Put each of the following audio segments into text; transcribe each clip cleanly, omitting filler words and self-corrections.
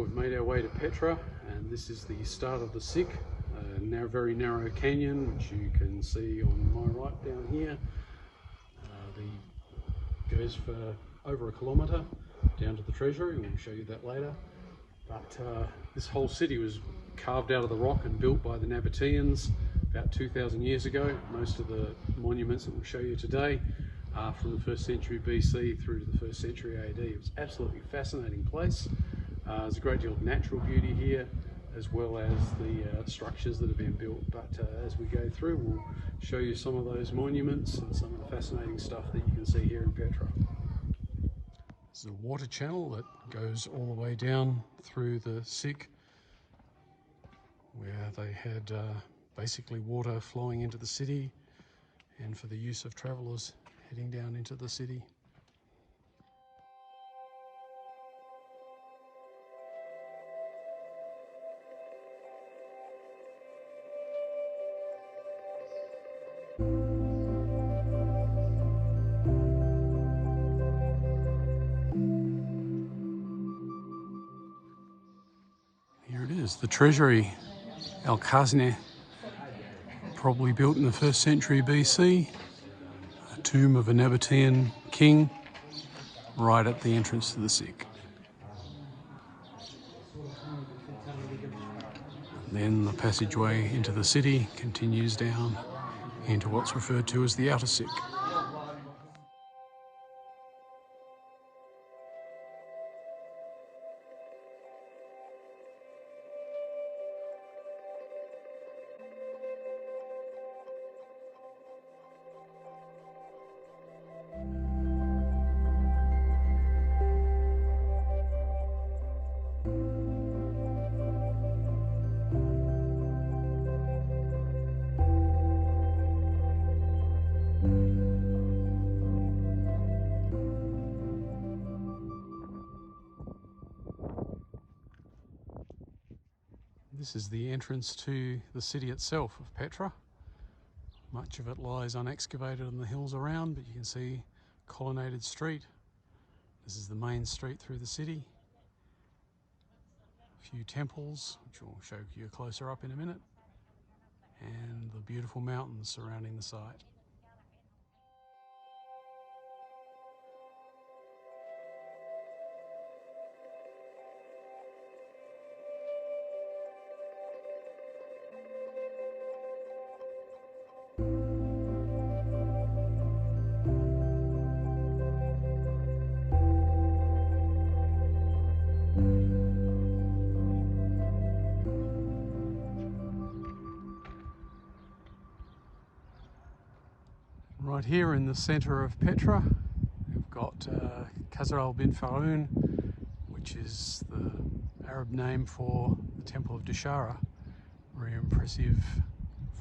we've made our way to Petra, and this is the start of the Sick, now very narrow canyon which you can see on my right down here. Goes for over a kilometre down to the treasury, and we'll show you that later. But this whole city was carved out of the rock and built by the Nabateans about 2,000 years ago. Most of the monuments that we'll show you today are from the 1st century BC through to the 1st century AD. It was an absolutely fascinating place. There's a great deal of natural beauty here, as well as the structures that have been built. But as we go through, we'll show you some of those monuments and some of the fascinating stuff that you can see here in Petra. This is a water channel that goes all the way down through the Sick, where they had basically water flowing into the city and for the use of travellers heading down into the city. Here it is, the treasury, El Khazne, probably built in the 1st century BC, a tomb of a Nabatean king right at the entrance to the Sick. Then the passageway into the city continues down into what's referred to as the Outer Sick. This is the entrance to the city itself of Petra. Much of it lies unexcavated in the hills around, but you can see colonnaded street. This is the main street through the city. A few temples, which we'll show you closer up in a minute, and the beautiful mountains surrounding the site. Right here in the centre of Petra, we've got Khazar bin Faroun, which is the Arab name for the Temple of Dashara. Very impressive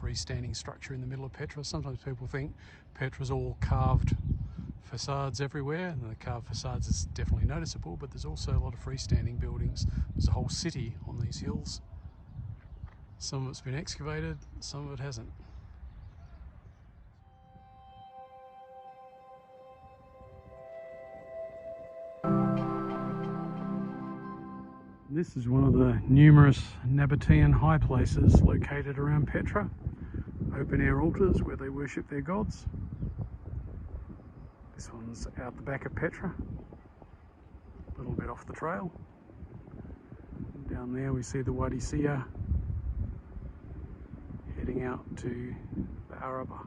freestanding structure in the middle of Petra. Sometimes people think Petra's all carved facades everywhere, and the carved facades is definitely noticeable, but there's also a lot of freestanding buildings. There's a whole city on these hills. Some of it's been excavated, some of it hasn't. This is one of the numerous Nabatean high places located around Petra. Open air altars where they worship their gods. This one's out the back of Petra, a little bit off the trail. Down there we see the Wadi Siya heading out to the Araba.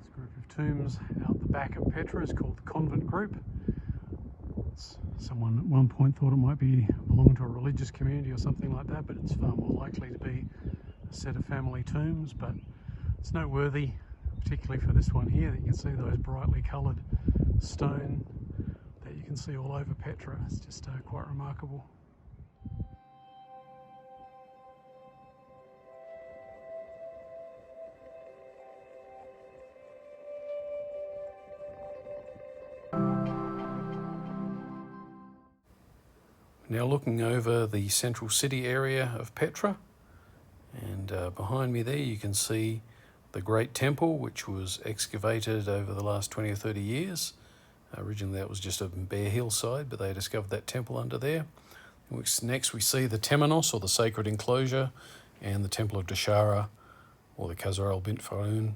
This group of tombs out the back of Petra is called the Convent Group. Someone at one point thought it might belong to a religious community or something like that, but it's far more likely to be a set of family tombs. But it's noteworthy, particularly for this one here, that you can see those brightly coloured stone that you can see all over Petra. It's just quite remarkable. Now looking over the central city area of Petra, and behind me there you can see the Great Temple, which was excavated over the last 20 or 30 years. Originally that was just a bare hillside, but they discovered that temple under there. Next we see the Temenos, or the sacred enclosure, and the Temple of Dashara, or the Khazar bint Faroun,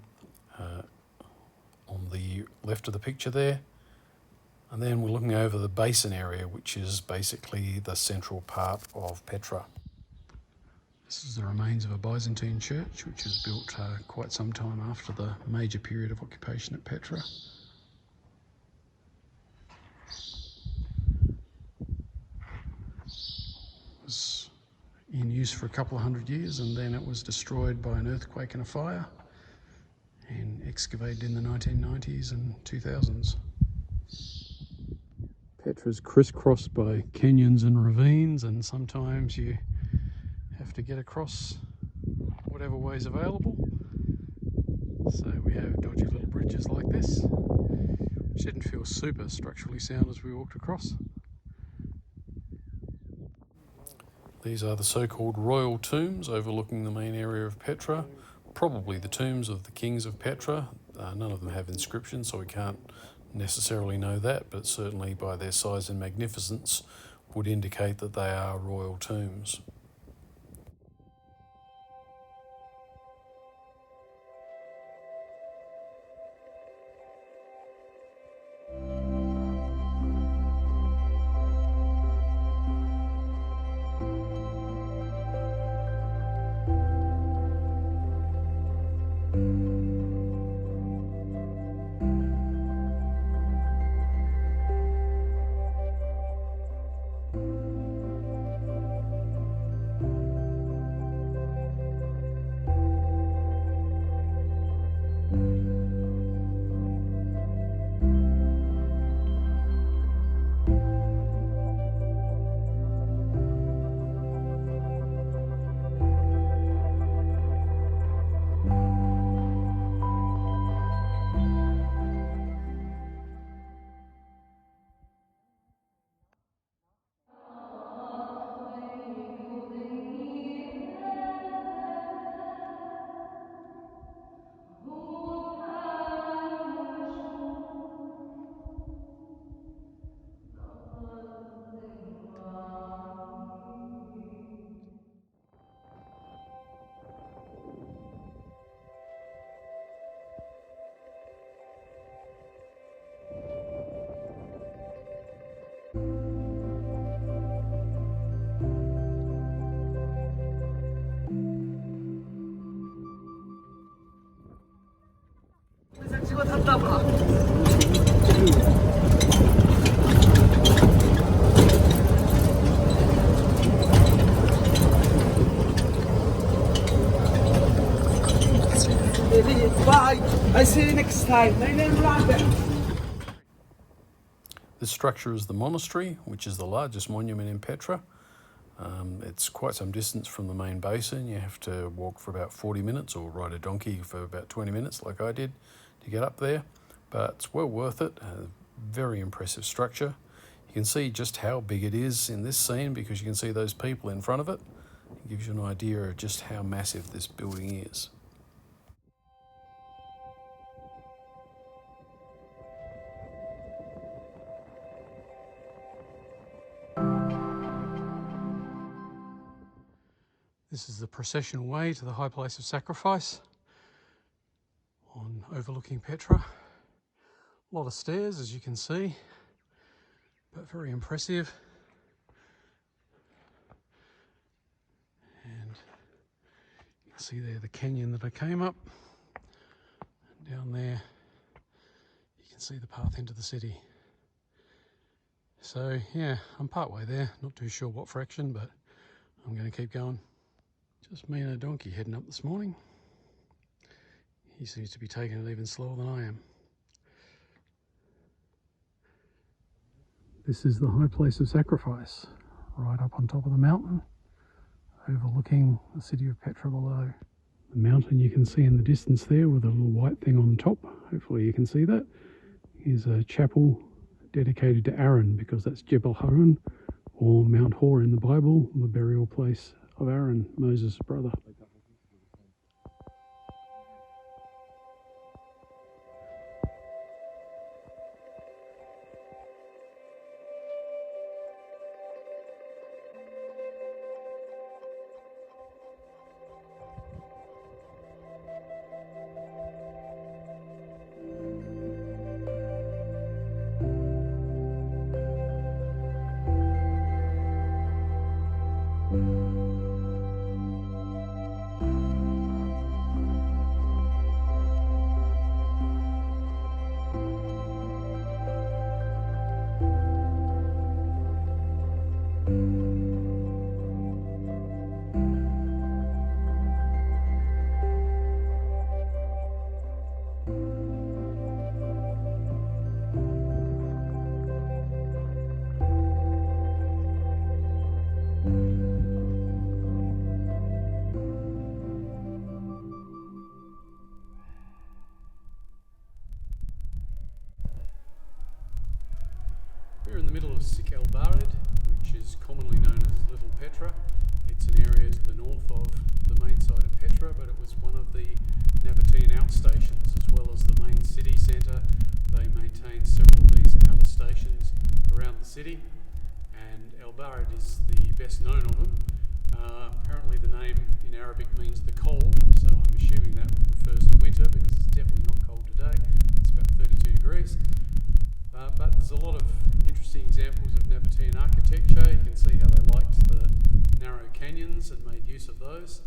on the left of the picture there. And then we're looking over the basin area, which is basically the central part of Petra. This is the remains of a Byzantine church, which was built quite some time after the major period of occupation at Petra. It was in use for a couple of hundred years, and then it was destroyed by an earthquake and a fire, and excavated in the 1990s and 2000s. Petra's crisscrossed by canyons and ravines, and sometimes you have to get across whatever way is available. So we have dodgy little bridges like this, which didn't feel super structurally sound as we walked across. These are the so-called royal tombs overlooking the main area of Petra, probably the tombs of the kings of Petra. None of them have inscriptions, so we can't necessarily know that, but certainly by their size and magnificence would indicate that they are royal tombs. Bye. I see you next time. This structure is the monastery, which is the largest monument in Petra. It's quite some distance from the main basin. You have to walk for about 40 minutes or ride a donkey for about 20 minutes like I did to get up there. But it's well worth it. A very impressive structure. You can see just how big it is in this scene because you can see those people in front of it. It gives you an idea of just how massive this building is. This is the processional way to the high place of sacrifice on overlooking Petra. A lot of stairs, as you can see, but very impressive. And you can see there the canyon that I came up. And down there, you can see the path into the city. So yeah, I'm part way there, not too sure what fraction, but I'm going to keep going. Just me and a donkey heading up this morning. He seems to be taking it even slower than I am. This is the high place of sacrifice, right up on top of the mountain, overlooking the city of Petra below. The mountain you can see in the distance there with a little white thing on top, hopefully you can see that, is a chapel dedicated to Aaron, because that's Jebel Harun, or Mount Hor in the Bible, the burial place of Aaron, Moses' brother. north of the main site of Petra, but it was one of the Nabatean outstations as well as the main city centre. They maintained several of these outer stations around the city, and El Barid is the best known of them. Apparently the name in Arabic means the cold, so I'm assuming that refers to winter because it's definitely not cold today. It's about 32 degrees. But there's a lot of interesting examples of Nabatean architecture. You can see how they liked the narrow canyons and made use of those.